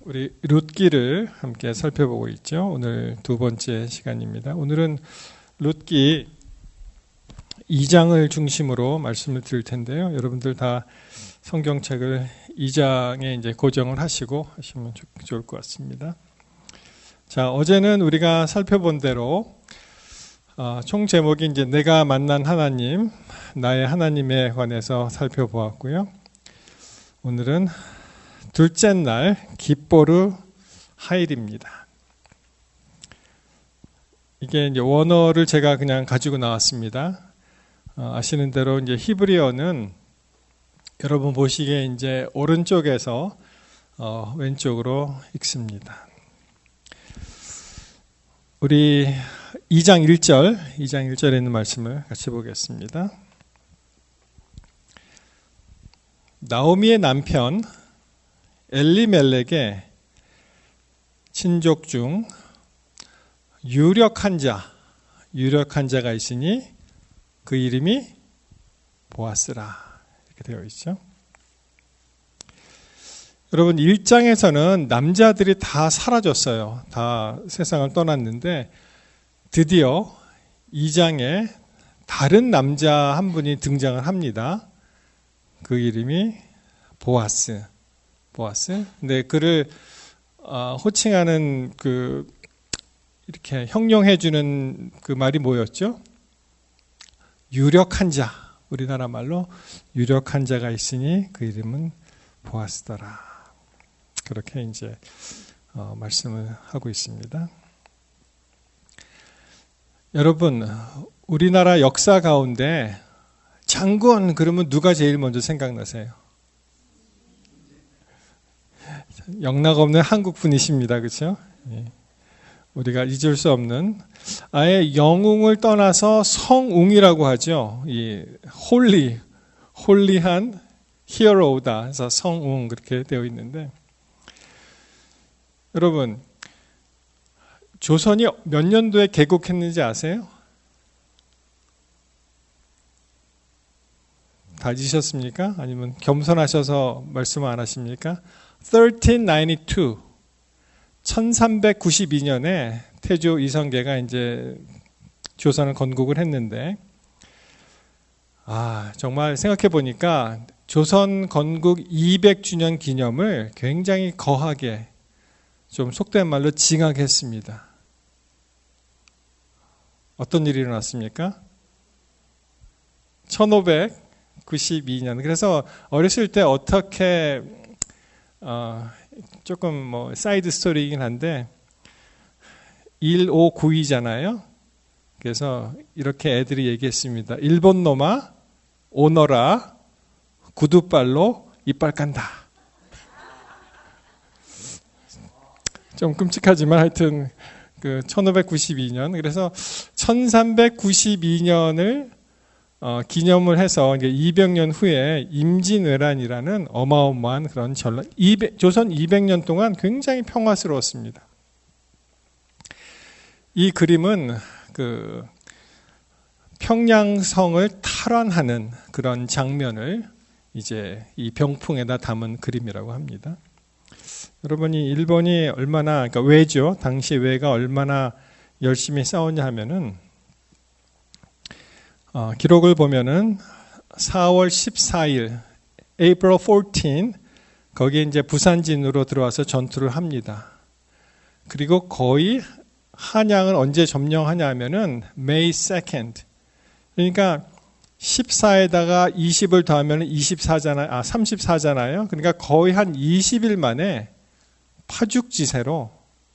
우리 룻기를 함께 살펴보고 있죠. 오늘 두 번째 시간입니다. 오늘은 룻기 2장을 중심으로 말씀을 드릴 텐데요. 여러분들 다 성경책을 2장에 이제 고정을 하시고 하시면 좋을 것 같습니다. 자, 어제는 우리가 살펴본 대로 총 제목이 이제 내가 만난 하나님, 나의 하나님에 관해서 살펴보았고요. 오늘은 둘째 날 기뽀르 하일입니다. 이게 이제 원어를 제가 그냥 가지고 나왔습니다. 아시는 대로 이제 히브리어는 여러분 보시기에 이제 오른쪽에서 왼쪽으로 읽습니다. 우리 2장 1절에 있는 말씀을 같이 보겠습니다. 나오미의 남편 엘리멜렉의 친족 중 유력한 자가 있으니 그 이름이 보아스라 이렇게 되어 있죠. 여러분 1장에서는 남자들이 다 사라졌어요. 다 세상을 떠났는데 드디어 2장에 다른 남자 한 분이 등장을 합니다. 그 이름이 보아스. 근데 그를 호칭하는 이렇게 형용해주는 그 말이 뭐였죠? 유력한 자. 우리나라 말로 유력한 자가 있으니 그 이름은 보아스더라. 그렇게 이제 말씀을 하고 있습니다. 여러분, 우리나라 역사 가운데 장군 그러면 누가 제일 먼저 생각나세요? 영락 없는 한국 분이십니다. 그렇죠? 우리가 잊을 수 없는 아예 영웅을 떠나서 성웅이라고 하죠. 이 홀리한 히어로다. 그래서 성웅 그렇게 되어 있는데 여러분 조선이 몇 년도에 개국했는지 아세요? 다 잊으셨습니까? 아니면 겸손하셔서 말씀 안 하십니까? 1392, 1392년에 태조 이성계가 이제 조선을 건국을 했는데, 정말 생각해 보니까 조선 건국 200주년 기념을 굉장히 거하게, 좀 속된 말로 징하게 했습니다. 어떤 일이 일어났습니까? 1592년. 그래서 어렸을 때 어떻게 조금 사이드 스토리이긴 한데 1592잖아요. 그래서 이렇게 애들이 얘기했습니다. 일본 놈아 오너라 구두발로 이빨 깐다. 좀 끔찍하지만 하여튼 1592년 그래서 1392년을 기념을 해서 200년 후에 임진왜란이라는 어마어마한 그런 전란, 조선 200년 동안 굉장히 평화스러웠습니다. 이 그림은 평양성을 탈환하는 그런 장면을 이제 이 병풍에다 담은 그림이라고 합니다. 여러분이 일본이 얼마나, 그러니까 왜죠? 당시 왜가 얼마나 열심히 싸웠냐 하면은 기록을 보면은 4월 14일, April 14, 거기에 이제 부산진으로 들어와서 전투를 합니다. 그리고 거의 한양을 언제 점령하냐 하면은 May 2nd. 그러니까 14에다가 20을 더하면 34잖아요. 그러니까 거의 한 20일 만에 파죽지세로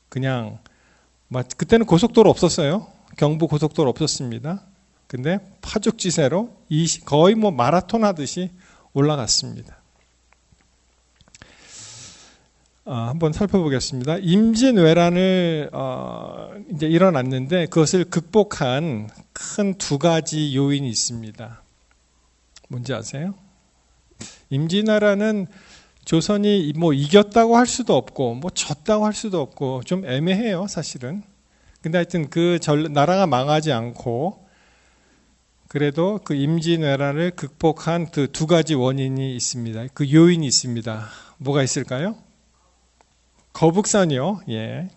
그냥, 그때는 고속도로 없었어요. 경부 고속도로 없었습니다. 근데 파죽지세로 거의 마라톤 하듯이 올라갔습니다. 한번 살펴보겠습니다. 임진왜란을 이제 일어났는데 그것을 극복한 큰 두 가지 요인이 있습니다. 뭔지 아세요? 임진왜란은 조선이 이겼다고 할 수도 없고 졌다고 할 수도 없고 좀 애매해요, 사실은. 근데 하여튼 나라가 망하지 않고 그래도 그 임진왜란을 극복한 그 두 가지 원인이 있습니다. 그 요인이 있습니다. 뭐가 있을까요? 거북선이요. 예.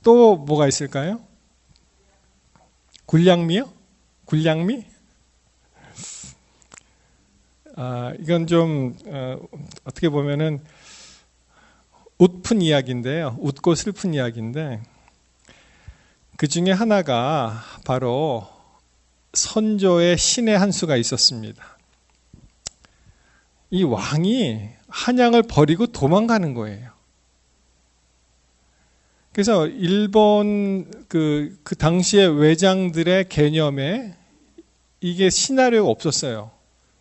또 뭐가 있을까요? 굴량미요? 굴량미? 이건 좀 어떻게 보면은 웃픈 이야기인데요. 웃고 슬픈 이야기인데 그 중에 하나가 바로 선조의 신의 한 수가 있었습니다. 이 왕이 한양을 버리고 도망가는 거예요. 그래서 일본 그 당시의 외장들의 개념에 이게 시나리오가 없었어요.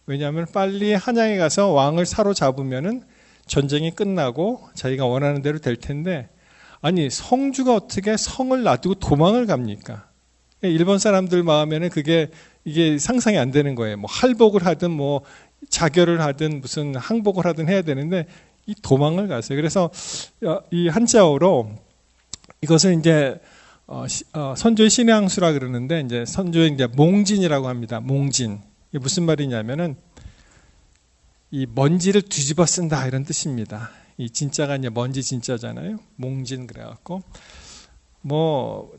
왜냐하면 빨리 한양에 가서 왕을 사로잡으면은 전쟁이 끝나고 자기가 원하는 대로 될 텐데, 아니 성주가 어떻게 성을 놔두고 도망을 갑니까? 일본 사람들 마음에는 이게 상상이 안 되는 거예요. 뭐 할복을 하든 뭐 자결을 하든 무슨 항복을 하든 해야 되는데 이 도망을 갔어요. 그래서 이 한자어로 이것을 이제 선조의 신의 항수라 그러는데 이제 선조의 이제 몽진이라고 합니다. 몽진. 이게 무슨 말이냐면은 이 먼지를 뒤집어 쓴다 이런 뜻입니다. 이 진짜가 이제 먼지 진짜잖아요. 몽진 그래갖고 뭐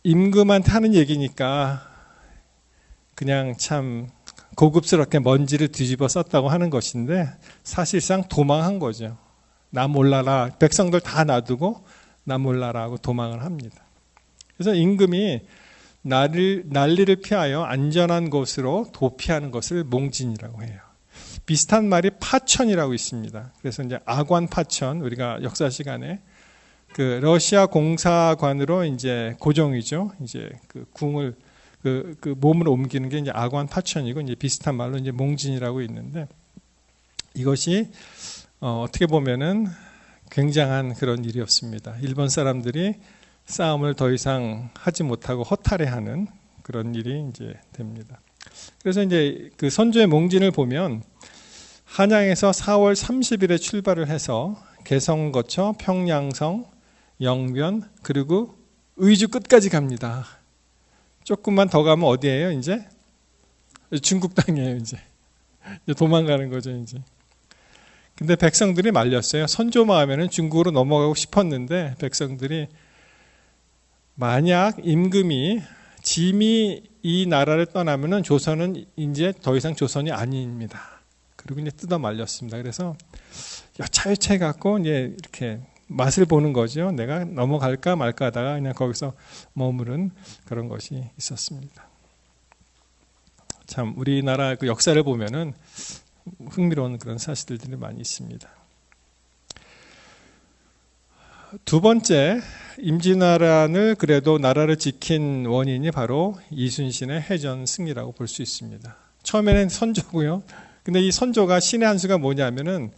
임금한테 하는 얘기니까 그냥 참 고급스럽게 먼지를 뒤집어 썼다고 하는 것인데 사실상 도망한 거죠. 나 몰라라. 백성들 다 놔두고 나 몰라라 하고 도망을 합니다. 그래서 임금이 난리를 피하여 안전한 곳으로 도피하는 것을 몽진이라고 해요. 비슷한 말이 파천이라고 있습니다. 그래서 이제 아관 파천, 우리가 역사 시간에 그 러시아 공사관으로 이제 고종이죠. 이제 그 궁을 그 몸을 옮기는 게 이제 아관 파천이고 이제 비슷한 말로 이제 몽진이라고 있는데 이것이 어떻게 보면은 굉장한 그런 일이었습니다. 일본 사람들이 싸움을 더 이상 하지 못하고 허탈해하는 그런 일이 이제 됩니다. 그래서 이제 그 선조의 몽진을 보면 한양에서 4월 30일에 출발을 해서 개성 거쳐 평양성, 영변 그리고 의주 끝까지 갑니다. 조금만 더 가면 어디예요? 이제 중국 땅이에요. 이제 도망가는 거죠. 이제. 근데 백성들이 말렸어요. 선조 마음에는 중국으로 넘어가고 싶었는데 백성들이 만약 임금이 짐이 이 나라를 떠나면은 조선은 이제 더 이상 조선이 아닙니다. 그리고 이제 뜯어 말렸습니다. 그래서 여차여차 갖고 이제 이렇게 맛을 보는 거죠. 내가 넘어갈까 말까 하다가 그냥 거기서 머무른 그런 것이 있었습니다. 참 우리나라 그 역사를 보면은 흥미로운 그런 사실들이 많이 있습니다. 두 번째, 임진왜란을 그래도 나라를 지킨 원인이 바로 이순신의 해전 승리라고 볼 수 있습니다. 처음에는 선조고요. 근데 이 선조가 신의 한 수가 뭐냐면은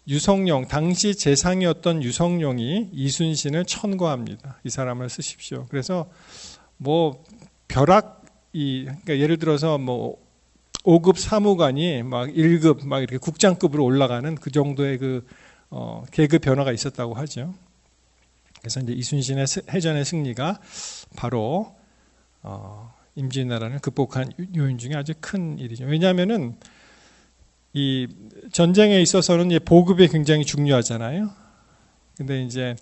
유성룡, 당시 재상이었던 유성룡이 이순신을 천거합니다. 이 사람을 쓰십시오. 그래서 뭐 그러니까 예를 들어서 뭐 5급 사무관이 막 1급 막 이렇게 국장급으로 올라가는 그 정도의 그 계급 변화가 있었다고 하죠. 그래서 이제 이순신의 해전의 승리가 바로 임진왜란을 극복한 요인 중에 아주 큰 일이죠. 왜냐하면은 이 전쟁에 있어서는 보급이 굉장히 중요하잖아요. 근데 이제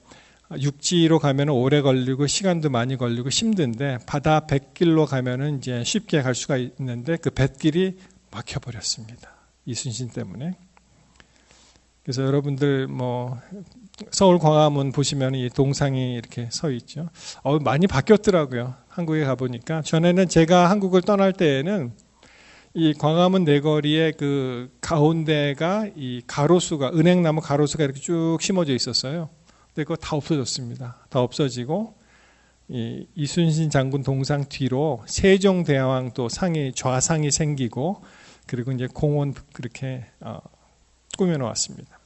육지로 가면 오래 걸리고 시간도 많이 걸리고 힘든데 바다 뱃길로 가면은 이제 쉽게 갈 수가 있는데 그 뱃길이 막혀버렸습니다. 이순신 때문에. 그래서 여러분들 뭐 서울 광화문 보시면 이 동상이 이렇게 서 있죠. 많이 바뀌었더라고요. 한국에 가보니까. 전에는 제가 한국을 떠날 때에는 이 광화문 내거리에 그 가운데가 이 가로수가 은행나무 가로수가 이렇게 쭉 심어져 있었어요. 근데 그거 다 없어졌습니다. 다 없어지고 이순신 장군 동상 뒤로 세종대왕 또 좌상이 생기고 그리고 이제 공원 그렇게 꾸며놓았습니다.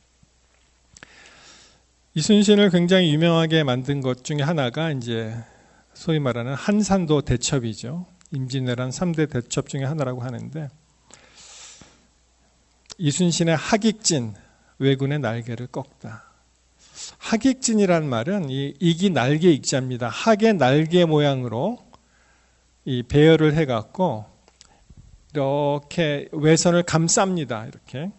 이순신을 굉장히 유명하게 만든 것 중에 하나가 이제 소위 말하는 한산도 대첩이죠. 임진왜란 3대 대첩 중에 하나라고 하는데 이순신의 하객진, 왜군의 날개를 꺾다. 하객진이란 말은 이 익이 날개 익자입니다. 학의 날개 모양으로 이 배열을 해갖고 이렇게 외선을 감쌉니다. 이렇게.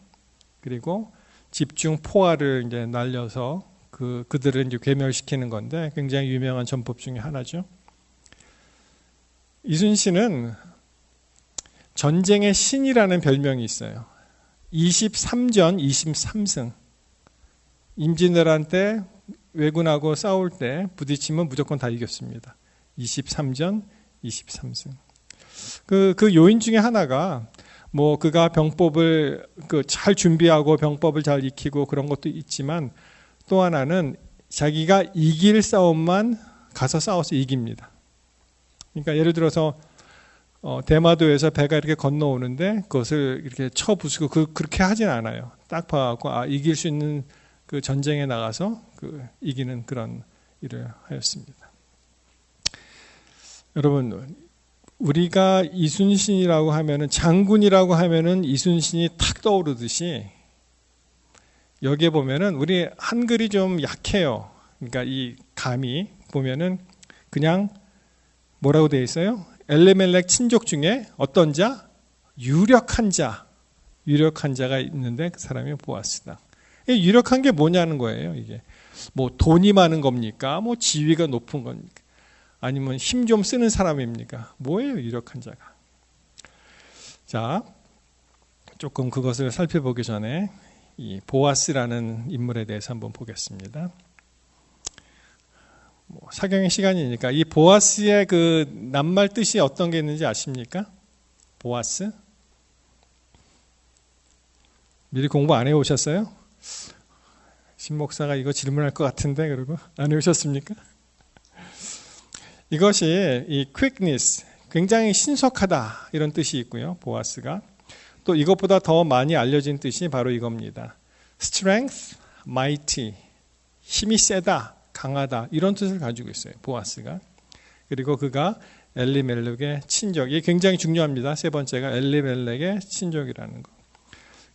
그리고 집중 포화를 이제 날려서 그들을 이제 괴멸시키는 건데 굉장히 유명한 전법 중에 하나죠. 이순신은 전쟁의 신이라는 별명이 있어요. 23전 23승. 임진왜란 때 왜군하고 싸울 때 부딪히면 무조건 다 이겼습니다. 23전 23승. 그 요인 중에 하나가 뭐 그가 병법을 잘 준비하고 병법을 잘 익히고 그런 것도 있지만 또 하나는 자기가 이길 싸움만 가서 싸워서 이깁니다. 그러니까 예를 들어서 대마도에서 배가 이렇게 건너오는데 그것을 이렇게 쳐 부수고 그렇게 하진 않아요. 딱 봐갖고 이길 수 있는 그 전쟁에 나가서 이기는 그런 일을 하였습니다. 여러분, 우리가 이순신이라고 하면은 장군이라고 하면은 이순신이 탁 떠오르듯이 여기에 보면은 우리 한글이 좀 약해요. 그러니까 이 감이 보면은 그냥 뭐라고 되어 있어요? 엘레멜렉 친족 중에 어떤 자? 유력한 자가 있는데 그 사람이 보아스다. 유력한 게 뭐냐는 거예요. 이게 뭐 돈이 많은 겁니까? 뭐 지위가 높은 겁니까? 아니면 힘 좀 쓰는 사람입니까? 뭐예요, 유력한 자가? 자, 조금 그것을 살펴보기 전에 이 보아스라는 인물에 대해서 한번 보겠습니다. 사경의 시간이니까 이 보아스의 그 낱말 뜻이 어떤 게 있는지 아십니까? 보아스? 미리 공부 안 해오셨어요? 신 목사가 이거 질문할 것 같은데 그러고 안 해오셨습니까? 이것이 이 quickness, 굉장히 신속하다 이런 뜻이 있고요. 보아스가 또 이것보다 더 많이 알려진 뜻이 바로 이겁니다. strength, mighty, 힘이 세다, 강하다 이런 뜻을 가지고 있어요. 보아스가. 그리고 그가 엘리멜렉의 친족, 이게 굉장히 중요합니다. 세 번째가 엘리멜렉의 친족이라는 거.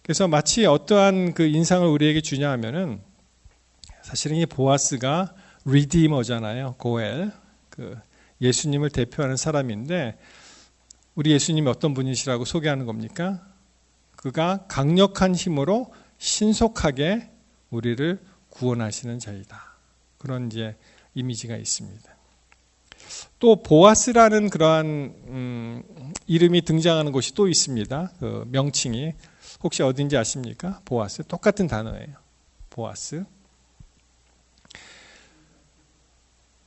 그래서 마치 어떠한 그 인상을 우리에게 주냐 하면은 사실은 이 보아스가 리디머잖아요. 고엘, 예수님을 대표하는 사람인데 우리 예수님이 어떤 분이시라고 소개하는 겁니까? 그가 강력한 힘으로 신속하게 우리를 구원하시는 자이다. 그런 이제 이미지가 있습니다. 또 보아스라는 그러한 이름이 등장하는 곳이 또 있습니다. 그 명칭이 혹시 어딘지 아십니까? 보아스 똑같은 단어예요. 보아스.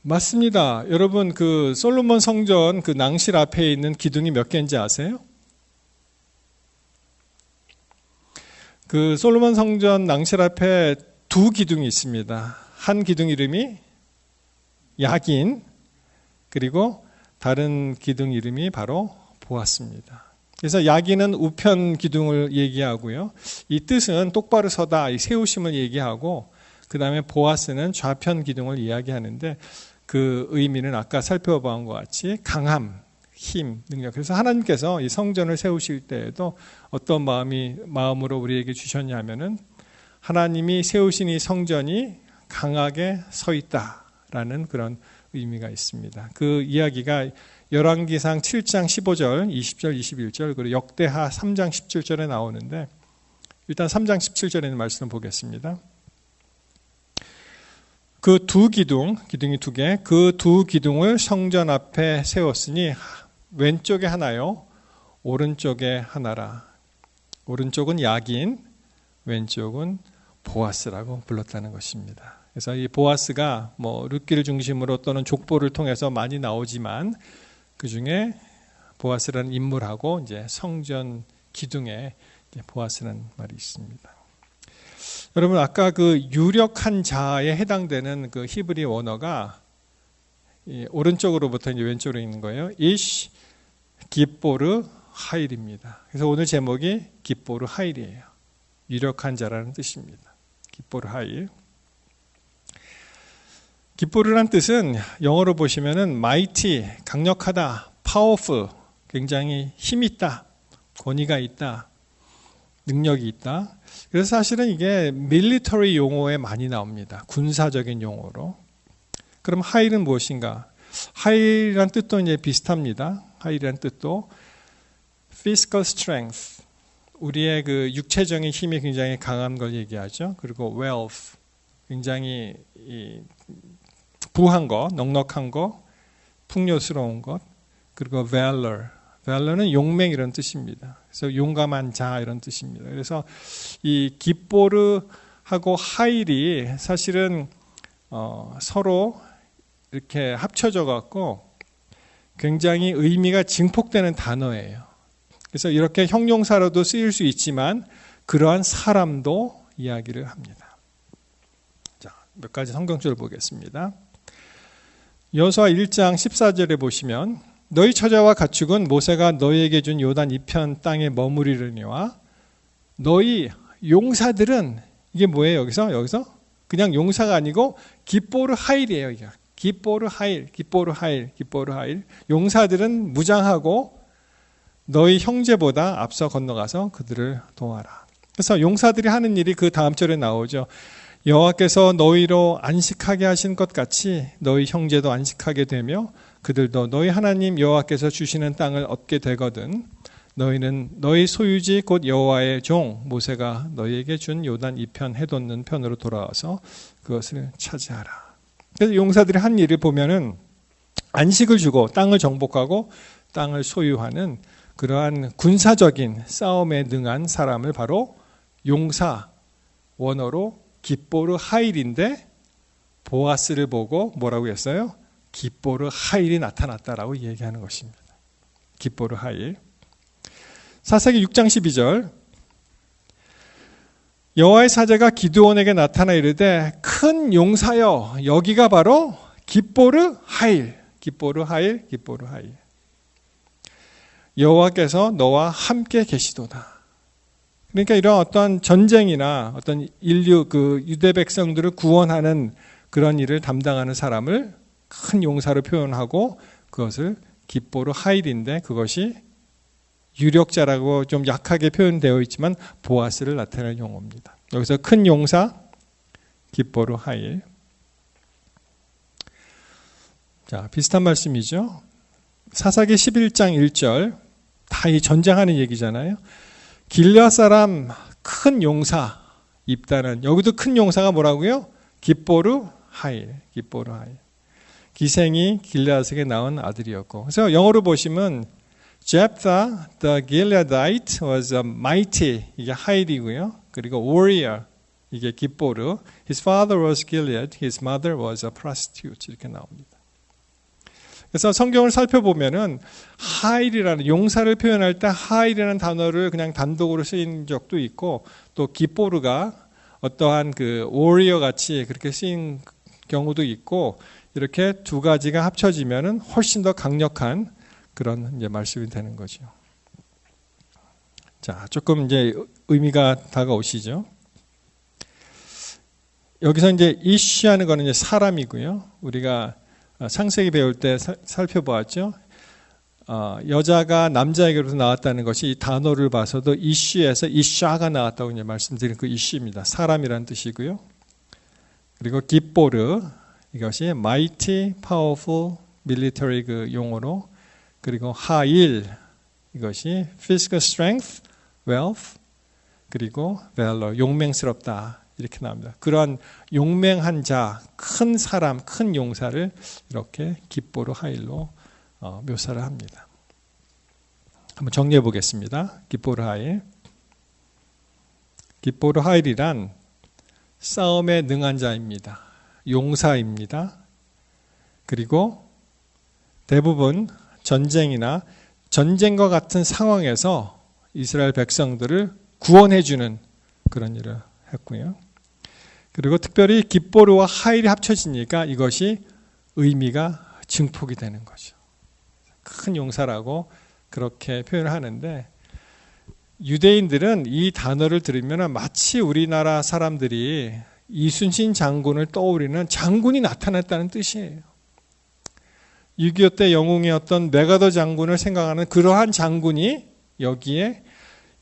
맞습니다. 여러분 그 솔로몬 성전 그 낭실 앞에 있는 기둥이 몇 개인지 아세요? 그 솔로몬 성전 낭실 앞에 두 기둥이 있습니다. 한 기둥 이름이 야긴, 그리고 다른 기둥 이름이 바로 보아스입니다. 그래서 야긴은 우편 기둥을 얘기하고요. 이 뜻은 똑바로 서다, 이 세우심을 얘기하고 그 다음에 보아스는 좌편 기둥을 이야기하는데 그 의미는 아까 살펴본 것 같이 강함, 힘, 능력. 그래서 하나님께서 이 성전을 세우실 때에도 어떤 마음으로 우리에게 주셨냐면은 하나님이 세우신 이 성전이 강하게 서 있다라는 그런 의미가 있습니다. 그 이야기가 열왕기상 7장 15절, 20절, 21절 그리고 역대하 3장 17절에 나오는데 일단 3장 17절에 있는 말씀을 보겠습니다. 그 두 기둥이 두 개, 그 두 기둥을 성전 앞에 세웠으니 왼쪽에 하나요, 오른쪽에 하나라. 오른쪽은 야긴, 왼쪽은 보아스라고 불렀다는 것입니다. 그래서 이 보아스가 뭐 룻기를 중심으로 또는 족보를 통해서 많이 나오지만 그 중에 보아스라는 인물하고 이제 성전 기둥에 보아스라는 말이 있습니다. 여러분 아까 그 유력한 자에 해당되는 그 히브리 원어가 오른쪽으로부터 이제 왼쪽으로 있는 거예요. 이시 기뽀르 하일입니다. 그래서 오늘 제목이 기뽀르 하일이에요. 유력한 자라는 뜻입니다. 기뽀르 하일. 기뽀르란 뜻은 영어로 보시면은 mighty, 강력하다, powerful, 굉장히 힘 있다, 권위가 있다, 능력이 있다. 그래서 사실은 이게 밀리터리 용어에 많이 나옵니다. 군사적인 용어로. 그럼 하일은 무엇인가? 하일이란 뜻도 이제 비슷합니다. 하일이란 뜻도 physical strength, 우리의 그 육체적인 힘이 굉장히 강한 걸 얘기하죠. 그리고 wealth, 굉장히 부한 것, 넉넉한 것, 풍요스러운 것, 그리고 valor는 용맹 이런 뜻입니다. 그래서 용감한 자 이런 뜻입니다. 그래서 이 깁보르하고 하일이 사실은 서로 이렇게 합쳐져 갖고 굉장히 의미가 증폭되는 단어예요. 그래서 이렇게 형용사로도 쓰일 수 있지만 그러한 사람도 이야기를 합니다. 자, 몇 가지 성경줄을 보겠습니다. 여호수아 1장 14절에 보시면 너희 처자와 가축은 모세가 너희에게 준 요단 이편 땅에 머무리려니와 너희 용사들은 이게 뭐예요? 여기서 그냥 용사가 아니고 깁보르 하일이에요. 깁보르 하일. 용사들은 무장하고 너희 형제보다 앞서 건너가서 그들을 도와라. 그래서 용사들이 하는 일이 그 다음 절에 나오죠. 여호와께서 너희로 안식하게 하신 것 같이 너희 형제도 안식하게 되며 그들도 너희 하나님 여호와께서 주시는 땅을 얻게 되거든 너희는 너희 소유지 곧 여호와의 종 모세가 너희에게 준 요단 이편 해돋는 편으로 돌아와서 그것을 차지하라. 그래서 용사들이 한 일을 보면은 안식을 주고 땅을 정복하고 땅을 소유하는 그러한 군사적인 싸움에 능한 사람을 바로 용사, 원어로 깁보르 하일인데 보아스를 보고 뭐라고 했어요? 깁보르 하일이 나타났다라고 얘기하는 것입니다. 깁보르 하일. 사사기 6장 12절 여호와의 사자가 기드온에게 나타나 이르되 큰 용사여 여기가 바로 깁보르 하일. 여호와께서 너와 함께 계시도다. 그러니까 이런 어떤 전쟁이나 어떤 인류 그 유대 백성들을 구원하는 그런 일을 담당하는 사람을 큰 용사로 표현하고 그것을 깁보르 하일인데 그것이 유력자라고 좀 약하게 표현되어 있지만 보아스를 나타내는 용어입니다. 여기서 큰 용사 깁보르 하일. 자, 비슷한 말씀이죠. 사사기 11장 1절 다 이 전쟁하는 얘기잖아요. 길르앗 사람 큰 용사 입다는 여기도 큰 용사가 뭐라고요? 깁보르 하일. 기생이 길르앗에게 낳은 아들이었고 그래서 영어로 보시면 Jephthah the Gileadite was a mighty 이게 하일이고요. 그리고 warrior 이게 깁보르. His father was Gilead, his mother was a prostitute 이렇게 나옵니다. 그래서 성경을 살펴보면은 하일이라는 용사를 표현할 때 하일이라는 단어를 그냥 단독으로 쓰인 적도 있고 또 깁보르가 어떠한 그 워리어 같이 그렇게 쓰인 경우도 있고 이렇게 두 가지가 합쳐지면은 훨씬 더 강력한 그런 이제 말씀이 되는 거죠. 자, 조금 이제 의미가 다가오시죠. 여기서 이제 이슈하는 거는 이제 사람이고요. 우리가 창세기 배울 때 살펴보았죠. 여자가 남자에게로서 나왔다는 것이 이 단어를 봐서도 이슈에서 이샤가 나왔다고 이제 말씀드린 그 이슈입니다. 사람이라는 뜻이고요. 그리고 깁보르 이것이 mighty, powerful, military 그 용어로 그리고 하일 이것이 physical strength, wealth 그리고 valor 용맹스럽다. 이렇게 나옵니다. 그러한 용맹한 자, 큰 사람, 큰 용사를 이렇게 깁보르 하일로 묘사를 합니다. 한번 정리해 보겠습니다. 깁보르 하일. 깁보르 하일이란 싸움에 능한 자입니다. 용사입니다. 그리고 대부분 전쟁이나 전쟁과 같은 상황에서 이스라엘 백성들을 구원해 주는 그런 일을 했고요. 그리고 특별히 깁보르와 하일이 합쳐지니까 이것이 의미가 증폭이 되는 거죠. 큰 용사라고 그렇게 표현을 하는데 유대인들은 이 단어를 들으면 마치 우리나라 사람들이 이순신 장군을 떠올리는 장군이 나타났다는 뜻이에요. 6.25 때 영웅이었던 메가더 장군을 생각하는 그러한 장군이 여기에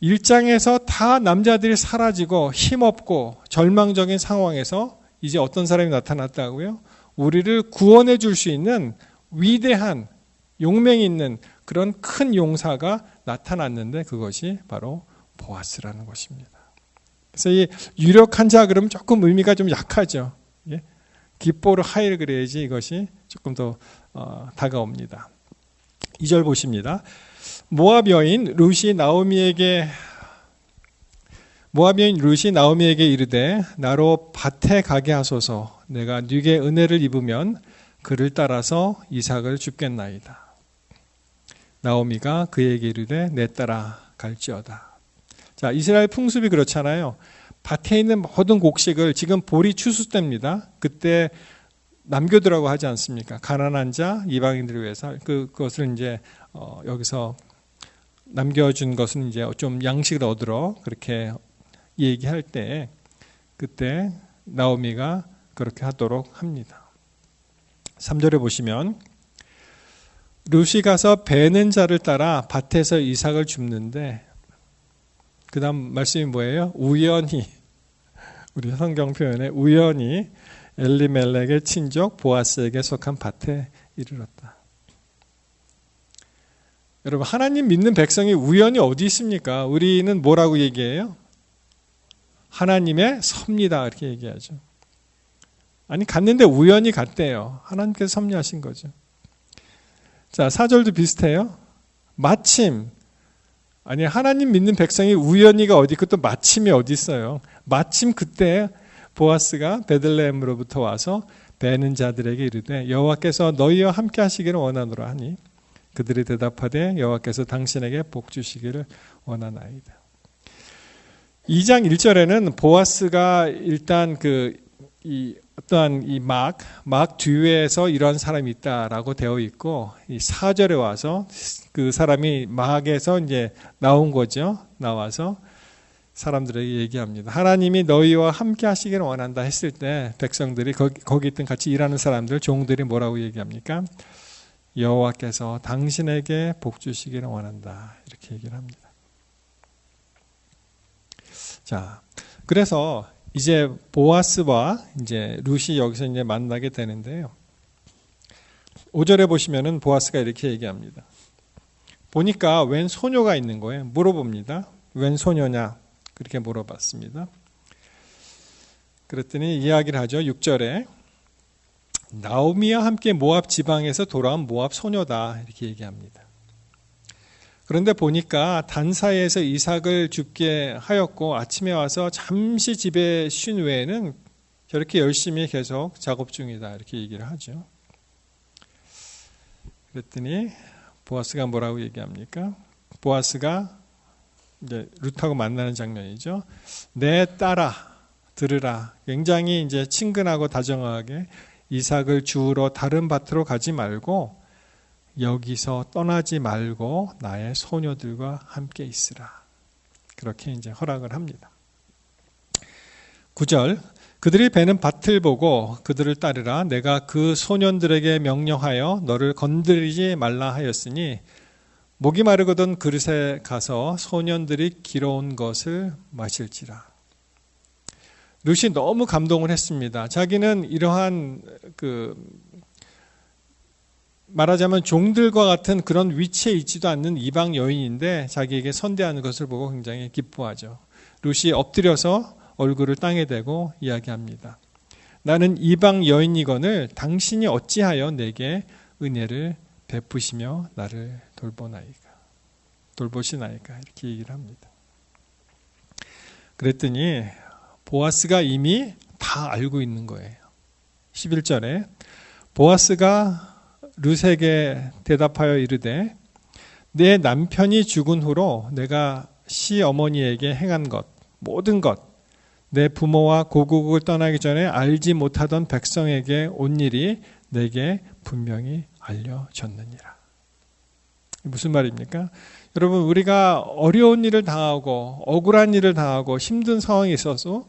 일장에서 다 남자들이 사라지고 힘없고 절망적인 상황에서 이제 어떤 사람이 나타났다고요? 우리를 구원해 줄 수 있는 위대한 용맹이 있는 그런 큰 용사가 나타났는데 그것이 바로 보아스라는 것입니다. 그래서 이 유력한 자 그러면 조금 의미가 좀 약하죠. 기뻐를 하이를 그래야지 이것이 조금 더 다가옵니다. 2절 보십니다. 모압 여인 룻이 나오미에게 이르되 나로 밭에 가게 하소서. 내가 네게 은혜를 입으면 그를 따라서 이삭을 줍겠나이다. 나오미가 그에게 이르되 내 따라 갈지어다. 자, 이스라엘 풍습이 그렇잖아요. 밭에 있는 모든 곡식을, 지금 보리 추수 때입니다. 그때 남겨두라고 하지 않습니까? 가난한 자, 이방인들을 위해서 그것을 이제 여기서 남겨준 것은 이제 좀 양식을 얻으러 그렇게 얘기할 때 그때 나오미가 그렇게 하도록 합니다. 3절에 보시면 룻이 가서 베는 자를 따라 밭에서 이삭을 줍는데 그 다음 말씀이 뭐예요? 우연히, 우리 성경 표현에 우연히 엘리멜렉의 친족 보아스에게 속한 밭에 이르렀다. 여러분, 하나님 믿는 백성이 우연히 어디 있습니까? 우리는 뭐라고 얘기해요? 하나님의 섭니다 이렇게 얘기하죠. 아니, 갔는데 우연히 갔대요. 하나님께서 섭리하신 거죠. 자, 4절도 비슷해요. 마침, 아니 하나님 믿는 백성이 우연히가 어디 있고 또 마침이 어디 있어요. 마침 그때 보아스가 베들레헴으로부터 와서 베는 자들에게 이르되 여호와께서 너희와 함께 하시기를 원하노라 하니 그들이 대답하되 여호와께서 당신에게 복 주시기를 원하나이다. 2장 1절에는 보아스가 일단 어떠한 막 뒤에서 이런 사람이 있다라고 되어 있고, 이 4절에 와서 그 사람이 막에서 이제 나온 거죠. 나와서 사람들에게 얘기합니다. 하나님이 너희와 함께 하시기를 원한다 했을 때 백성들이 거기 있던 같이 일하는 사람들, 종들이 뭐라고 얘기합니까? 여호와께서 당신에게 복 주시기를 원한다. 이렇게 얘기를 합니다. 자, 그래서 이제 보아스와 이제 룻이 여기서 이제 만나게 되는데요. 5절에 보시면은 보아스가 이렇게 얘기합니다. 보니까 웬 소녀가 있는 거예요. 물어봅니다. 웬 소녀냐? 그렇게 물어봤습니다. 그랬더니 이야기를 하죠. 6절에 나오미와 함께 모압 지방에서 돌아온 모압 소녀다 이렇게 얘기합니다. 그런데 보니까 단사에서 이삭을 줍게 하였고 아침에 와서 잠시 집에 쉰 외에는 저렇게 열심히 계속 작업 중이다 이렇게 얘기를 하죠. 그랬더니 보아스가 뭐라고 얘기합니까? 보아스가 이제 룻하고 만나는 장면이죠. 내 딸아 들으라. 굉장히 이제 친근하고 다정하게 이삭을 주우러 다른 밭으로 가지 말고 여기서 떠나지 말고 나의 소녀들과 함께 있으라. 그렇게 이제 허락을 합니다. 9절 그들이 베는 밭을 보고 그들을 따르라. 내가 그 소년들에게 명령하여 너를 건드리지 말라 하였으니 목이 마르거든 그릇에 가서 소년들이 길어온 것을 마실지라. 룻이 너무 감동을 했습니다. 자기는 이러한 말하자면 종들과 같은 그런 위치에 있지도 않는 이방 여인인데 자기에게 선대하는 것을 보고 굉장히 기뻐하죠. 룻이 엎드려서 얼굴을 땅에 대고 이야기합니다. 나는 이방 여인이거늘 당신이 어찌하여 내게 은혜를 베푸시며 나를 돌보시나이까 이렇게 얘기를 합니다. 그랬더니 보아스가 이미 다 알고 있는 거예요. 11절에 보아스가 룻에게 대답하여 이르되 내 남편이 죽은 후로 내가 시어머니에게 행한 것 모든 것 내 부모와 고국을 떠나기 전에 알지 못하던 백성에게 온 일이 내게 분명히 알려졌느니라. 무슨 말입니까? 여러분 우리가 어려운 일을 당하고 억울한 일을 당하고 힘든 상황이 있어서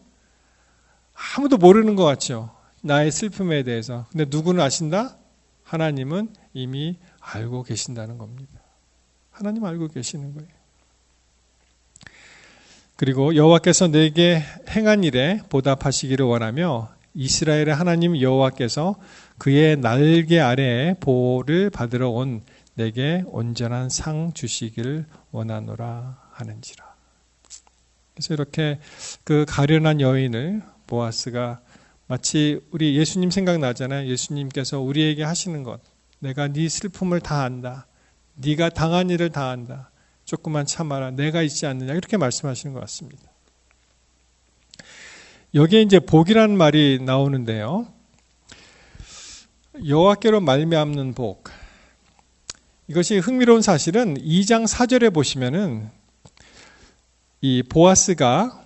아무도 모르는 것 같죠. 나의 슬픔에 대해서. 근데 누구는 아신다? 하나님은 이미 알고 계신다는 겁니다. 하나님 알고 계시는 거예요. 그리고 여호와께서 내게 행한 일에 보답하시기를 원하며 이스라엘의 하나님 여호와께서 그의 날개 아래에 보호를 받으러 온 내게 온전한 상 주시기를 원하노라 하는지라. 그래서 이렇게 그 가련한 여인을 보아스가 마치 우리 예수님 생각나잖아요. 예수님께서 우리에게 하시는 것. 내가 네 슬픔을 다 안다. 네가 당한 일을 다 안다. 조금만 참아라. 내가 있지 않느냐. 이렇게 말씀하시는 것 같습니다. 여기에 이제 복이라는 말이 나오는데요. 여호와께로 말미암는 복. 이것이 흥미로운 사실은 2장 4절에 보시면은 이 보아스가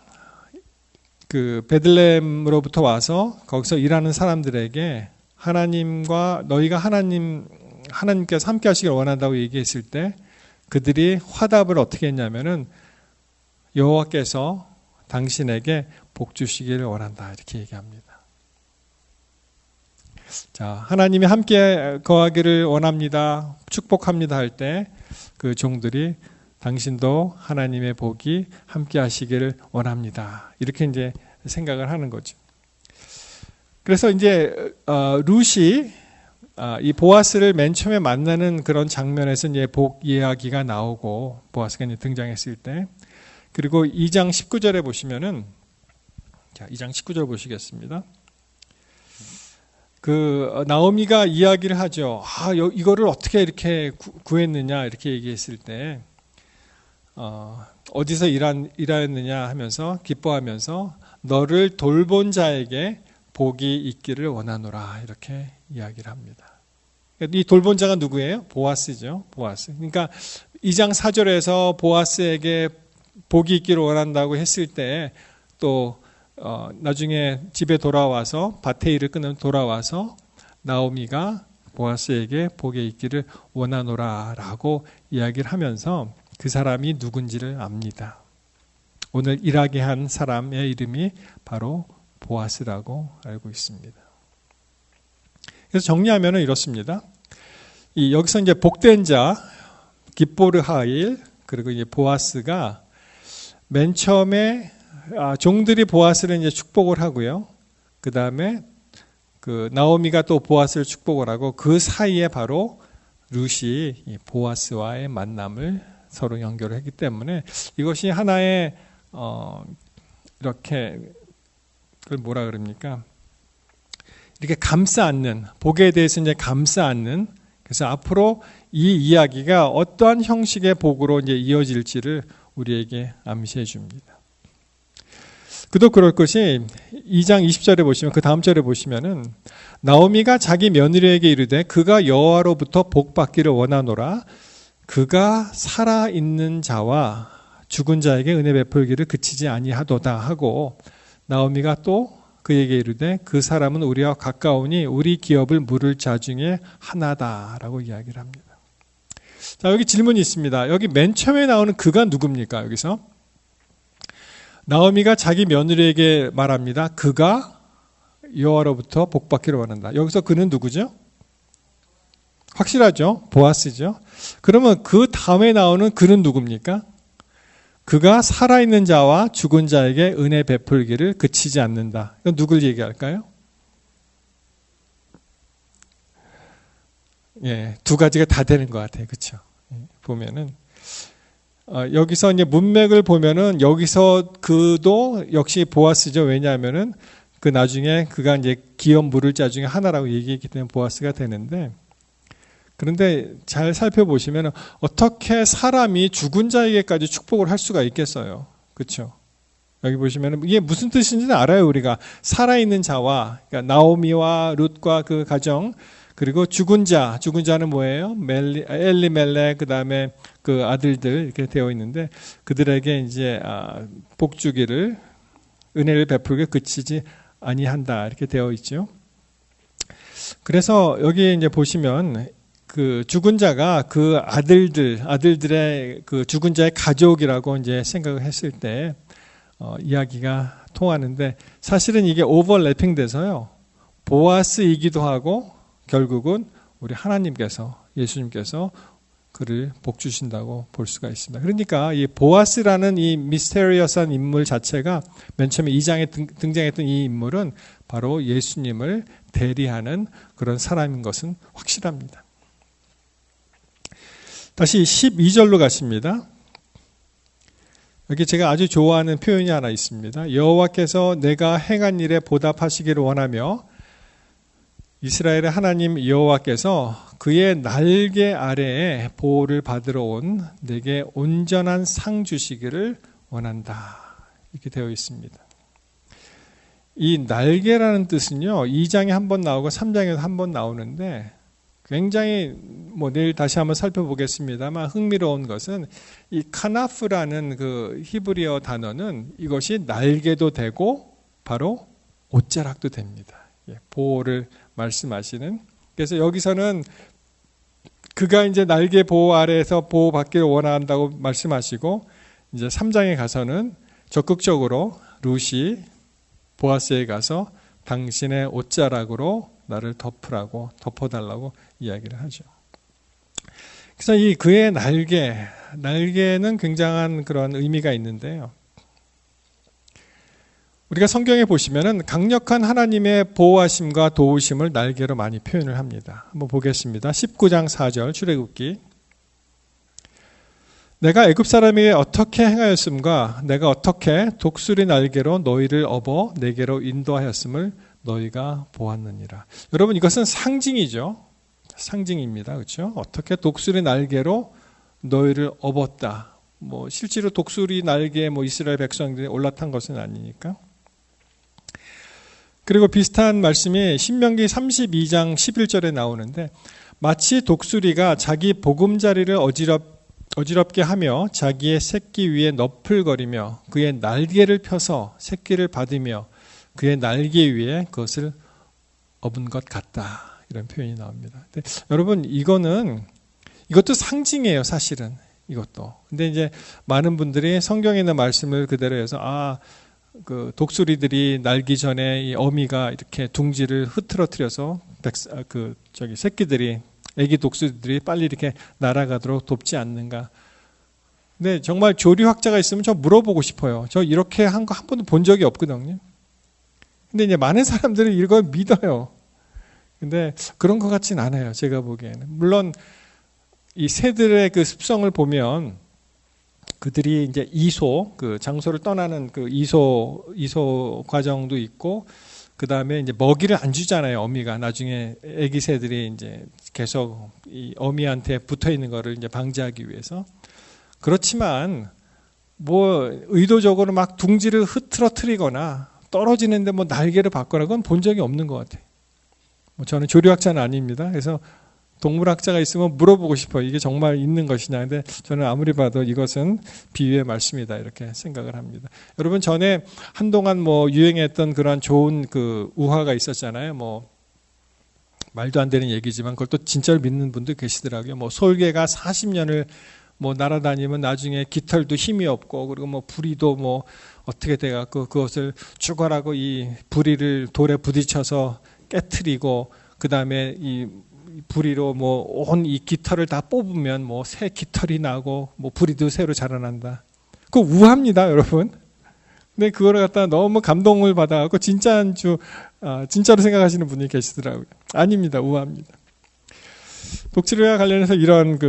그 베들레헴으로부터 와서 거기서 일하는 사람들에게 하나님과 너희가 하나님께서 함께 하시길 원한다고 얘기했을 때 그들이 화답을 어떻게 했냐면은 여호와께서 당신에게 복 주시기를 원한다 이렇게 얘기합니다. 자, 하나님이 함께 거하기를 원합니다. 축복합니다 할 때 그 종들이 당신도 하나님의 복이 함께 하시기를 원합니다. 이렇게 이제 생각을 하는 거죠. 그래서 이제 룻이 이 보아스를 맨 처음에 만나는 그런 장면에서 이제 복 이야기가 나오고 보아스가 이제 등장했을 때 그리고 2장 19절에 보시면은 자, 2장 19절 보시겠습니다. 그 나오미가 이야기를 하죠. 이거를 어떻게 이렇게 구했느냐 이렇게 얘기했을 때 어디서 일하였느냐 하면서 기뻐하면서 너를 돌본 자에게 복이 있기를 원하노라 이렇게 이야기를 합니다. 이 돌본 자가 누구예요? 보아스죠. 보아스. 그러니까 2장 4절에서 보아스에게 복이 있기를 원한다고 했을 때 또 나중에 집에 돌아와서 밭에 일을 끝내면 돌아와서 나오미가 보아스에게 복이 있기를 원하노라라고 이야기를 하면서 그 사람이 누군지를 압니다. 오늘 일하게 한 사람의 이름이 바로 보아스라고 알고 있습니다. 그래서 정리하면 이렇습니다. 여기서 이제 복된 자, 기뽀르하일, 그리고 이제 보아스가 맨 처음에 종들이 보아스를 이제 축복을 하고요. 그 다음에 그 나오미가 또 보아스를 축복을 하고 그 사이에 바로 룻이 이 보아스와의 만남을 서로 연결을 했기 때문에 이것이 하나의 이렇게 그걸 뭐라 그럽니까? 이렇게 감싸 안는 복에 대해서 이제 감싸 안는 그래서 앞으로 이 이야기가 어떠한 형식의 복으로 이제 이어질지를 우리에게 암시해 줍니다. 그도 그럴 것이 2장 20절에 보시면 그 다음 절에 보시면은 나오미가 자기 며느리에게 이르되 그가 여호와로부터 복 받기를 원하노라 그가 살아 있는 자와 죽은 자에게 은혜 베풀기를 그치지 아니하도다 하고 나오미가 또 그에게 이르되 그 사람은 우리와 가까우니 우리 기업을 물을 자 중에 하나다라고 이야기를 합니다. 자, 여기 질문이 있습니다. 여기 맨 처음에 나오는 그가 누굽니까? 여기서 나오미가 자기 며느리에게 말합니다. 그가 여호와로부터 복 받기를 원한다. 여기서 그는 누구죠? 확실하죠? 보아스죠. 그러면 그 다음에 나오는 그는 누굽니까? 그가 살아있는 자와 죽은 자에게 은혜 베풀기를 그치지 않는다. 이건 누굴 얘기할까요? 예, 두 가지가 다 되는 것 같아요. 그렇죠? 보면은 여기서 이제 문맥을 보면은 여기서 그도 역시 보아스죠. 왜냐하면은 그 나중에 그가 이제 기업 물을 자 중에 하나라고 얘기했기 때문에 보아스가 되는데 그런데 잘 살펴보시면 어떻게 사람이 죽은 자에게까지 축복을 할 수가 있겠어요. 그렇죠? 여기 보시면 이게 무슨 뜻인지는 알아요. 우리가 살아있는 자와 그러니까 나오미와 룻과 그 가정 그리고 죽은 자는 뭐예요? 엘리멜렉 그다음에 그 아들들 이렇게 되어 있는데 그들에게 이제 복 주기를 은혜를 베풀게 그치지 아니한다 이렇게 되어 있죠. 그래서 여기 이제 보시면 그 죽은 자가 그 아들들의 그 죽은 자의 가족이라고 이제 생각을 했을 때 이야기가 통하는데 사실은 이게 오버래핑 돼서요. 보아스이기도 하고 결국은 우리 하나님께서 예수님께서 그를 복 주신다고 볼 수가 있습니다. 그러니까 이 보아스라는 이 미스테리어스한 인물 자체가 맨 처음에 2장에 등장했던 이 인물은 바로 예수님을 대리하는 그런 사람인 것은 확실합니다. 다시 12절로 가십니다. 여기 제가 아주 좋아하는 표현이 하나 있습니다. 여호와께서 내가 행한 일에 보답하시기를 원하며 이스라엘의 하나님 여호와께서 그의 날개 아래에 보호를 받으러 온 내게 온전한 상 주시기를 원한다. 이렇게 되어 있습니다. 이 날개라는 뜻은요, 2장에 한 번 나오고 3장에도 한 번 나오는데 굉장히 내일 다시 한번 살펴보겠습니다만 흥미로운 것은 이 카나프라는 그 히브리어 단어는 이것이 날개도 되고 바로 옷자락도 됩니다. 보호를 말씀하시는. 그래서 여기서는 그가 이제 날개 보호 아래에서 보호받기를 원한다고 말씀하시고 이제 3장에 가서는 적극적으로 룻이 보아스에 가서 당신의 옷자락으로 나를 덮어달라고 이야기를 하죠. 그래서 이 그의 날개는 굉장한 그런 의미가 있는데요. 우리가 성경에 보시면은 강력한 하나님의 보호하심과 도우심을 날개로 많이 표현을 합니다. 한번 보겠습니다. 19장 4절 출애굽기. 내가 애굽 사람에게 어떻게 행하였음과 내가 어떻게 독수리 날개로 너희를 업어 내게로 인도하였음을 너희가 보았느니라. 여러분 이것은 상징이죠. 상징입니다. 그렇죠? 어떻게 독수리 날개로 너희를 업었다. 실제로 독수리 날개에 이스라엘 백성들이 올라탄 것은 아니니까. 그리고 비슷한 말씀이 신명기 32장 11절에 나오는데 마치 독수리가 자기 보금자리를 어지럽게 하며 자기의 새끼 위에 너풀거리며 그의 날개를 펴서 새끼를 받으며 그의 날개 위에 그것을 업은 것 같다. 이런 표현이 나옵니다. 근데 여러분 이것도 상징이에요. 사실은 이것도. 근데 이제 많은 분들이 성경에 있는 말씀을 그대로 해서 그 독수리들이 날기 전에 이 어미가 이렇게 둥지를 흐트러뜨려서 새끼들이 애기 독수리들이 빨리 이렇게 날아가도록 돕지 않는가. 근데 정말 조류학자가 있으면 저 물어보고 싶어요. 저 이렇게 한 거 한 번도 본 적이 없거든요. 근데 이제 많은 사람들이 이걸 믿어요. 근데 그런 것 같진 않아요. 제가 보기에는. 물론 이 새들의 그 습성을 보면 그들이 이제 그 장소를 떠나는 그 이소 과정도 있고, 그 다음에 이제 먹이를 안 주잖아요. 어미가 나중에 아기 새들이 이제 계속 이 어미한테 붙어 있는 거를 이제 방지하기 위해서. 그렇지만 의도적으로 막 둥지를 흐트러뜨리거나 떨어지는데 날개를 받거나 그건 본 적이 없는 것 같아요. 저는 조류학자는 아닙니다. 그래서 동물학자가 있으면 물어보고 싶어요. 이게 정말 있는 것이냐. 근데 저는 아무리 봐도 이것은 비유의 말씀이다. 이렇게 생각을 합니다. 여러분 전에 한동안 유행했던 그런 좋은 그 우화가 있었잖아요. 말도 안 되는 얘기지만 그걸 또 진짜로 믿는 분도 계시더라고요. 솔개가 40년을 날아다니면 나중에 깃털도 힘이 없고 그리고 부리도 어떻게 돼갖고 그것을 죽어라고 이 부리를 돌에 부딪혀서 깨트리고 그 다음에 이 부리로 온 이 깃털을 다 뽑으면 새 깃털이 나고 부리도 새로 자라난다. 그거 우화입니다, 여러분. 근데 그거를 갖다 너무 감동을 받아갖고 진짜로 생각하시는 분이 계시더라고요. 아닙니다, 우화입니다. 독수리와 관련해서 이런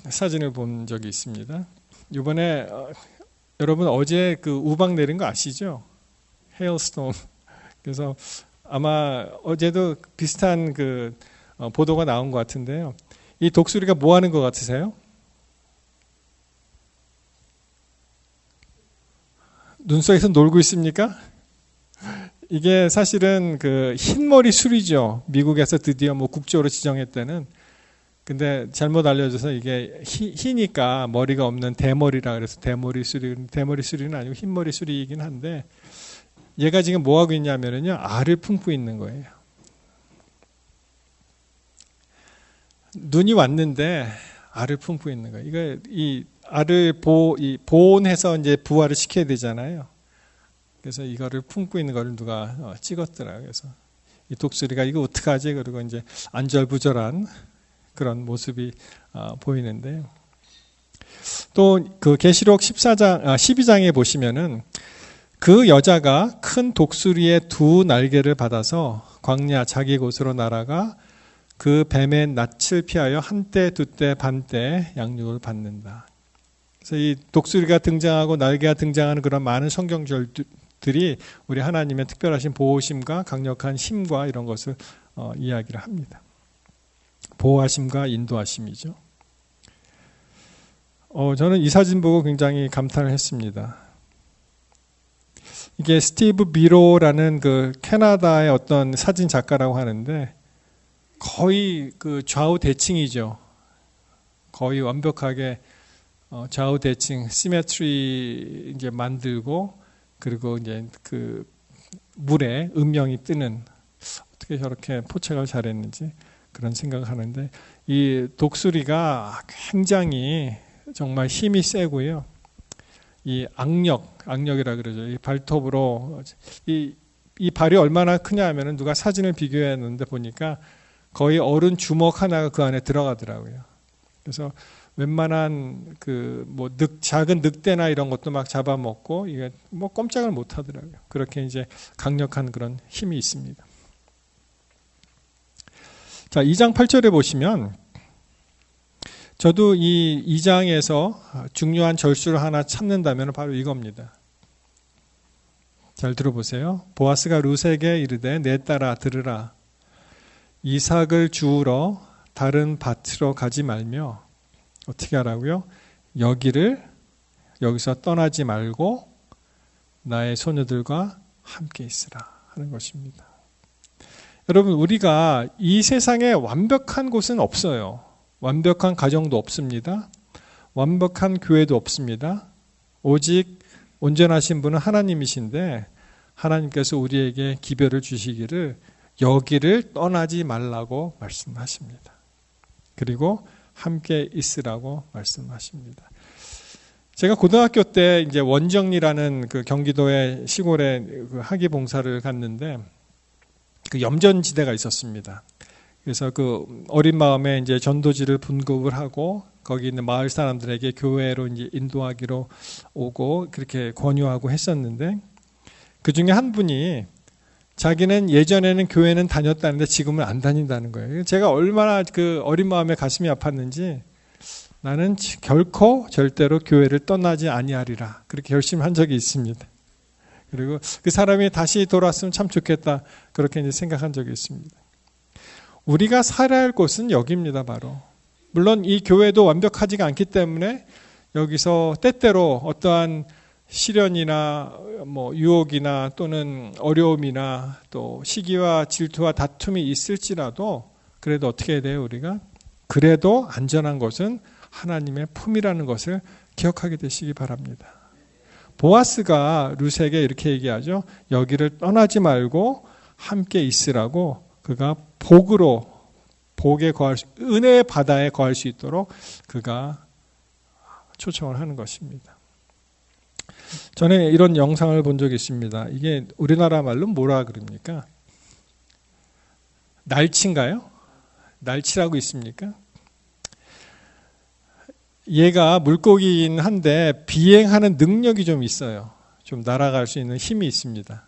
사진을 본 적이 있습니다. 이번에 여러분 어제 그 우박 내린 거 아시죠? 헤일스톤. 그래서 아마 어제도 비슷한 보도가 나온 것 같은데요. 이 독수리가 뭐 하는 것 같으세요? 눈 속에서 놀고 있습니까? 이게 사실은 흰머리 수리죠. 미국에서 드디어 국조로 지정했다는. 근데 잘못 알려져서 이게 희니까 머리가 없는 대머리라 그래서 대머리 수리는 아니고 흰머리 수리이긴 한데 얘가 지금 뭐 하고 있냐면요. 알을 품고 있는 거예요. 눈이 왔는데 알을 품고 있는 거예요. 이거 이 알을 보온해서 이제 부화를 시켜야 되잖아요. 그래서 이거를 품고 있는 거를 누가 찍었더라고요. 그래서 이 독수리가 이거 어떡하지? 그리고 이제 안절부절한 그런 모습이 보이는데요. 또 그 계시록 12장에 보시면은 그 여자가 큰 독수리의 두 날개를 받아서 광야 자기 곳으로 날아가 그 뱀의 낯을 피하여 한때 두때 반때 양육을 받는다. 그래서 이 독수리가 등장하고 날개가 등장하는 그런 많은 성경절들이 우리 하나님의 특별하신 보호심과 강력한 힘과 이런 것을 이야기를 합니다. 보호하심과 인도하심이죠. 저는 이 사진 보고 굉장히 감탄을 했습니다. 이게 스티브 비로라는 그 캐나다의 어떤 사진 작가라고 하는데 거의 그 좌우 대칭이죠. 거의 완벽하게 좌우 대칭, 시메트리 이제 만들고 그리고 이제 그 물에 음영이 뜨는 어떻게 저렇게 포착을 잘했는지 그런 생각을 하는데 이 독수리가 굉장히 정말 힘이 세고요. 이 악력이라 그러죠. 이 발톱으로 이 발이 얼마나 크냐 하면은 누가 사진을 비교했는데 보니까 거의 어른 주먹 하나가 그 안에 들어가더라고요. 그래서 웬만한 작은 늑대나 이런 것도 막 잡아먹고 이게 뭐 꼼짝을 못 하더라고요. 그렇게 이제 강력한 그런 힘이 있습니다. 자, 2장 8절에 보시면 저도 이 2장에서 중요한 절수를 하나 찾는다면 바로 이겁니다. 잘 들어보세요. 보아스가 룻에게 이르되 내 딸아 들으라. 이삭을 주우러 다른 밭으로 가지 말며 어떻게 하라고요? 여기서 떠나지 말고 나의 소녀들과 함께 있으라 하는 것입니다. 여러분, 우리가 이 세상에 완벽한 곳은 없어요. 완벽한 가정도 없습니다. 완벽한 교회도 없습니다. 오직 온전하신 분은 하나님이신데 하나님께서 우리에게 기별을 주시기를 여기를 떠나지 말라고 말씀하십니다. 그리고 함께 있으라고 말씀하십니다. 제가 고등학교 때 이제 원정리라는 그 경기도의 시골에 그 학위 봉사를 갔는데 그 염전지대가 있었습니다. 그래서 그 어린 마음에 이제 전도지를 분급을 하고 거기 있는 마을 사람들에게 교회로 이제 인도하기로 오고 그렇게 권유하고 했었는데 그 중에 한 분이 자기는 예전에는 교회는 다녔다는데 지금은 안 다닌다는 거예요. 제가 얼마나 그 어린 마음에 가슴이 아팠는지 나는 결코 절대로 교회를 떠나지 아니하리라 그렇게 결심한 적이 있습니다. 그리고 그 사람이 다시 돌아왔으면 참 좋겠다 그렇게 이제 생각한 적이 있습니다. 우리가 살아야 할 곳은 여기입니다. 바로 물론 이 교회도 완벽하지가 않기 때문에 여기서 때때로 어떠한 시련이나 뭐 유혹이나 또는 어려움이나 또 시기와 질투와 다툼이 있을지라도 그래도 어떻게 해야 돼요? 우리가 그래도 안전한 것은 하나님의 품이라는 것을 기억하게 되시기 바랍니다. 보아스가 룻에게 이렇게 얘기하죠. 여기를 떠나지 말고 함께 있으라고 그가 은혜의 바다에 거할 수 있도록 그가 초청을 하는 것입니다. 전에 이런 영상을 본 적이 있습니다. 이게 우리나라 말로 뭐라 그럽니까? 날치인가요? 날치라고 있습니까? 얘가 물고기긴 한데 비행하는 능력이 좀 있어요. 좀 날아갈 수 있는 힘이 있습니다.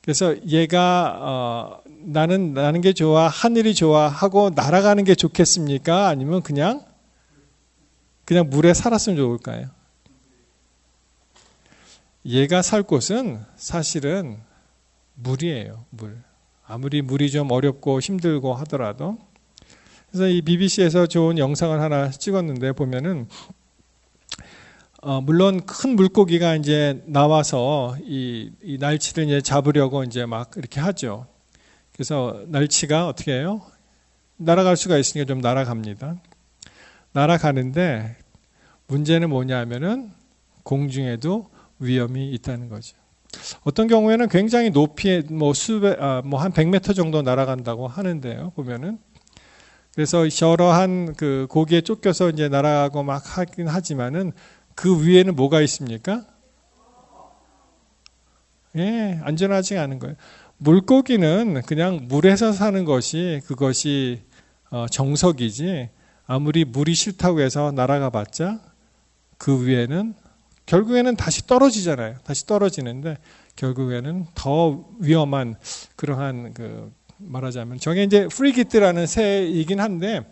그래서 얘가 나는 게 좋아, 하늘이 좋아 하고 날아가는 게 좋겠습니까? 아니면 그냥 물에 살았으면 좋을까요? 얘가 살 곳은 사실은 물이에요. 물. 아무리 물이 좀 어렵고 힘들고 하더라도. 그래서 이 BBC에서 좋은 영상을 하나 찍었는데 보면은 물론 큰 물고기가 이제 나와서 이 날치를 이제 잡으려고 이제 막 이렇게 하죠. 그래서 날치가 어떻게 해요? 날아갈 수가 있으니까 좀 날아갑니다. 날아가는데 문제는 뭐냐면은 공중에도 위험이 있다는 거죠. 어떤 경우에는 굉장히 높이에 한 100m 정도 날아간다고 하는데요. 보면은 그래서 저러한 그 고기에 쫓겨서 이제 날아가고 막 하긴 하지만은 그 위에는 뭐가 있습니까? 예, 안전하지 않은 거예요. 물고기는 그냥 물에서 사는 그것이 정석이지 아무리 물이 싫다고 해서 날아가 봤자 그 위에는 결국에는 다시 떨어지잖아요. 다시 떨어지는데 결국에는 더 위험한 그러한 말하자면 저게 이제 프리기트라는 새이긴 한데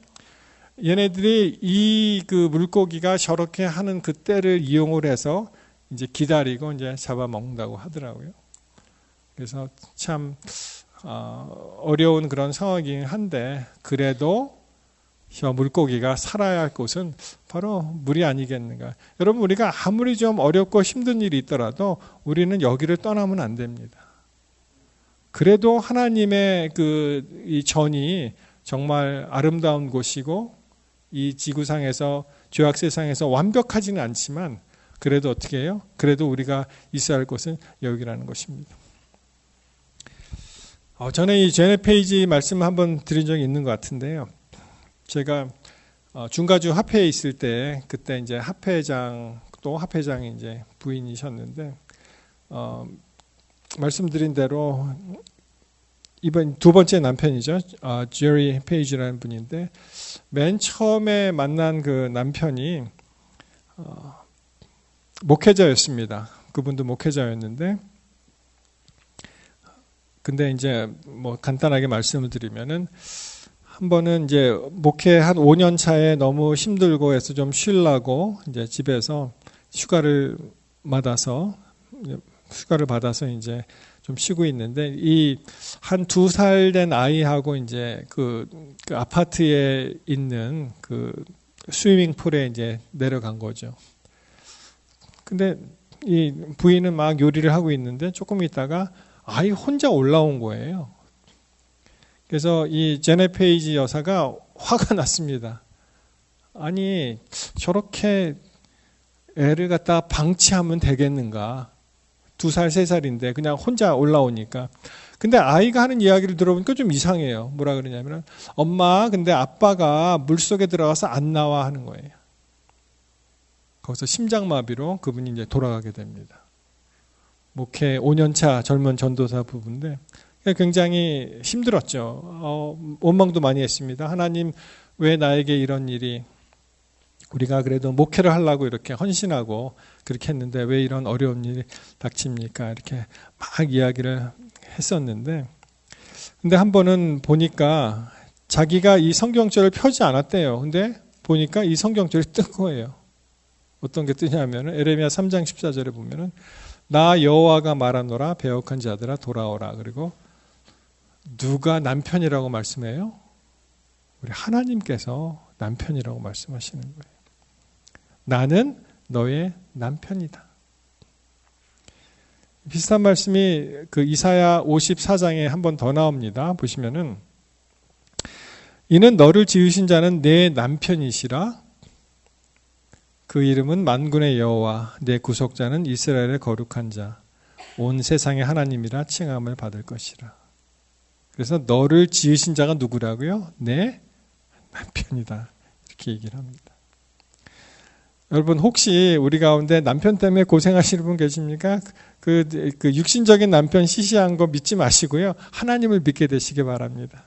얘네들이 이 그 물고기가 저렇게 하는 그 때를 이용을 해서 이제 기다리고 이제 잡아먹는다고 하더라고요. 그래서 참 어려운 그런 상황이긴 한데 그래도 저 물고기가 살아야 할 곳은 바로 물이 아니겠는가. 여러분, 우리가 아무리 좀 어렵고 힘든 일이 있더라도 우리는 여기를 떠나면 안 됩니다. 그래도 하나님의 이 전이 정말 아름다운 곳이고 이 지구상에서 죄악 세상에서 완벽하지는 않지만 그래도 어떻게 해요? 그래도 우리가 있어야 할 곳은 여기라는 것입니다. 전에 이 제네 페이지 말씀을 한번 드린 적이 있는 것 같은데요. 제가 중가주 합회에 있을 때 그때 이제 합회장 또 합회장이 이제 부인이셨는데 말씀드린 대로 이번 두 번째 남편이죠. 제리 페이지라는 분인데 맨 처음에 만난 그 남편이 목회자였습니다. 그분도 목회자였는데 근데 이제 뭐 간단하게 말씀을 드리면은 한 번은 이제 목회 한 5년 차에 너무 힘들고 해서 좀 쉬려고 이제 집에서 휴가를 받아서 이제 좀 쉬고 있는데 이 한 2살 된 아이하고 이제 그 아파트에 있는 그 스위밍풀에 이제 내려간 거죠. 근데 이 부인은 막 요리를 하고 있는데 조금 있다가 아이 혼자 올라온 거예요. 그래서 이 제네 페이지 여사가 화가 났습니다. 아니 저렇게 애를 갖다 방치하면 되겠는가. 2살, 3살인데 그냥 혼자 올라오니까. 근데 아이가 하는 이야기를 들어보니까 좀 이상해요. 뭐라 그러냐면 엄마 근데 아빠가 물속에 들어가서 안 나와 하는 거예요. 거기서 심장마비로 그분이 이제 돌아가게 됩니다. 목회 5년차 젊은 전도사 부부인데 굉장히 힘들었죠. 원망도 많이 했습니다. 하나님 왜 나에게 이런 일이 우리가 그래도 목회를 하려고 이렇게 헌신하고 그렇게 했는데 왜 이런 어려운 일이 닥칩니까? 이렇게 막 이야기를 했었는데 근데 한 번은 보니까 자기가 이 성경절을 펴지 않았대요. 근데 보니까 이 성경절이 뜬 거예요. 어떤 게 뜨냐면 에레미야 3장 14절에 보면은 나 여호와가 말하노라 배역한 자들아 돌아오라. 그리고 누가 남편이라고 말씀해요? 우리 하나님께서 남편이라고 말씀하시는 거예요. 나는 너의 남편이다. 비슷한 말씀이 그 이사야 54장에 한 번 더 나옵니다. 보시면은 이는 너를 지으신 자는 내 남편이시라. 그 이름은 만군의 여호와 내 구속자는 이스라엘의 거룩한 자 온 세상의 하나님이라 칭함을 받을 것이라. 그래서 너를 지으신 자가 누구라고요? 내 남편이다. 이렇게 얘기를 합니다. 여러분 혹시 우리 가운데 남편 때문에 고생하시는 분 계십니까? 그 육신적인 남편 시시한 거 믿지 마시고요. 하나님을 믿게 되시기 바랍니다.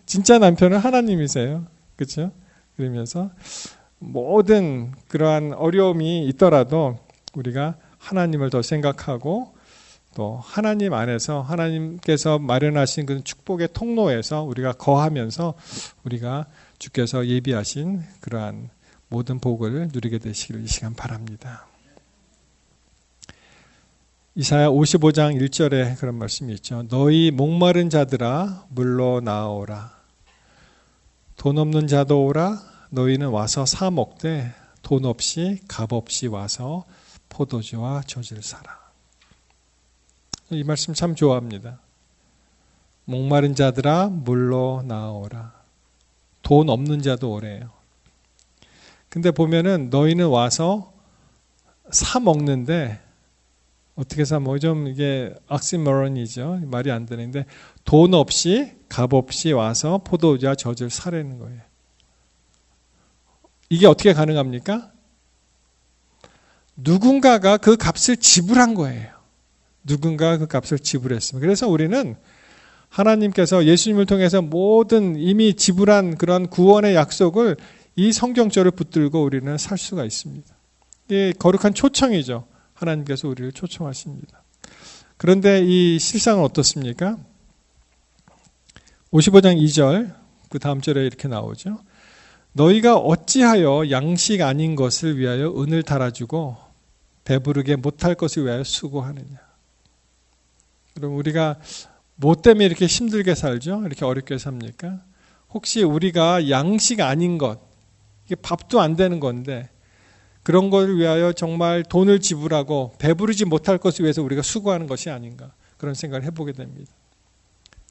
진짜 남편은 하나님이세요. 그렇죠? 그러면서 모든 그러한 어려움이 있더라도 우리가 하나님을 더 생각하고 또 하나님 안에서 하나님께서 마련하신 그 축복의 통로에서 우리가 거하면서 우리가 주께서 예비하신 그러한 모든 복을 누리게 되시기를 이 시간 바랍니다. 이사야 55장 1절에 그런 말씀이 있죠. 너희 목마른 자들아 물로 나오라. 돈 없는 자도 오라. 너희는 와서 사 먹되 돈 없이 값 없이 와서 포도주와 젖을 사라. 이 말씀 참 좋아합니다. 목마른 자들아 물로 나오라. 돈 없는 자도 오래요. 근데 보면은 너희는 와서 사 먹는데 어떻게 사 먹어? 좀 이게 억시모론이죠. 말이 안 되는데 돈 없이 값 없이 와서 포도주와 젖을 사라는 거예요. 이게 어떻게 가능합니까? 누군가가 그 값을 지불한 거예요. 누군가가 그 값을 지불했습니다. 그래서 우리는 하나님께서 예수님을 통해서 모든 이미 지불한 그런 구원의 약속을 이 성경절을 붙들고 우리는 살 수가 있습니다. 이게 거룩한 초청이죠. 하나님께서 우리를 초청하십니다. 그런데 이 실상은 어떻습니까? 55장 2절 그 다음 절에 이렇게 나오죠. 너희가 어찌하여 양식 아닌 것을 위하여 은을 달아주고 배부르게 못할 것을 위하여 수고하느냐. 그럼 우리가 뭐 때문에 이렇게 힘들게 살죠? 이렇게 어렵게 삽니까? 혹시 우리가 양식 아닌 것, 이게 밥도 안 되는 건데 그런 걸 위하여 정말 돈을 지불하고 배부르지 못할 것을 위해서 우리가 수고하는 것이 아닌가, 그런 생각을 해보게 됩니다.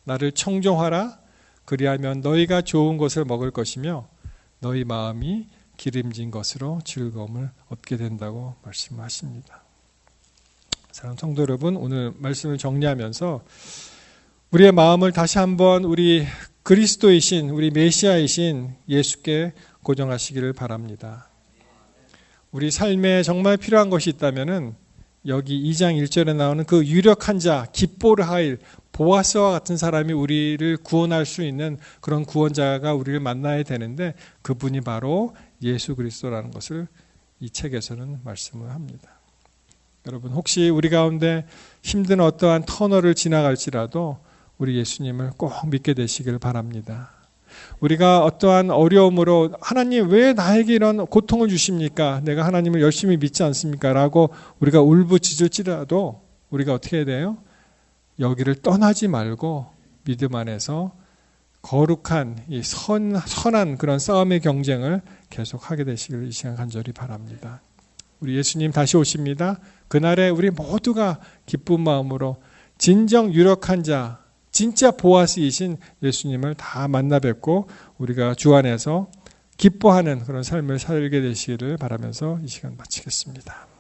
나를 청종하라, 그리하면 너희가 좋은 것을 먹을 것이며 너희 마음이 기름진 것으로 즐거움을 얻게 된다고 말씀하십니다. 사랑하는 성도 여러분, 오늘 말씀을 정리하면서 우리의 마음을 다시 한번 우리 그리스도이신, 우리 메시아이신 예수께 고정하시기를 바랍니다. 우리 삶에 정말 필요한 것이 있다면은 여기 2장 1절에 나오는 그 유력한 자, 깁보르 하일, 보아스와 같은 사람이 우리를 구원할 수 있는 그런 구원자가 우리를 만나야 되는데 그분이 바로 예수 그리스도라는 것을 이 책에서는 말씀을 합니다. 여러분, 혹시 우리 가운데 힘든 어떠한 터널을 지나갈지라도 우리 예수님을 꼭 믿게 되시길 바랍니다. 우리가 어떠한 어려움으로 하나님 왜 나에게 이런 고통을 주십니까? 내가 하나님을 열심히 믿지 않습니까? 라고 우리가 울부짖을지라도 우리가 어떻게 해야 돼요? 여기를 떠나지 말고 믿음 안에서 거룩한 이 선한 그런 싸움의 경쟁을 계속하게 되시길 이 시간 간절히 바랍니다. 우리 예수님 다시 오십니다. 그날에 우리 모두가 기쁜 마음으로 진정 유력한 자, 진짜 보아스이신 예수님을 다 만나 뵙고 우리가 주 안에서 기뻐하는 그런 삶을 살게 되시기를 바라면서 이 시간 마치겠습니다.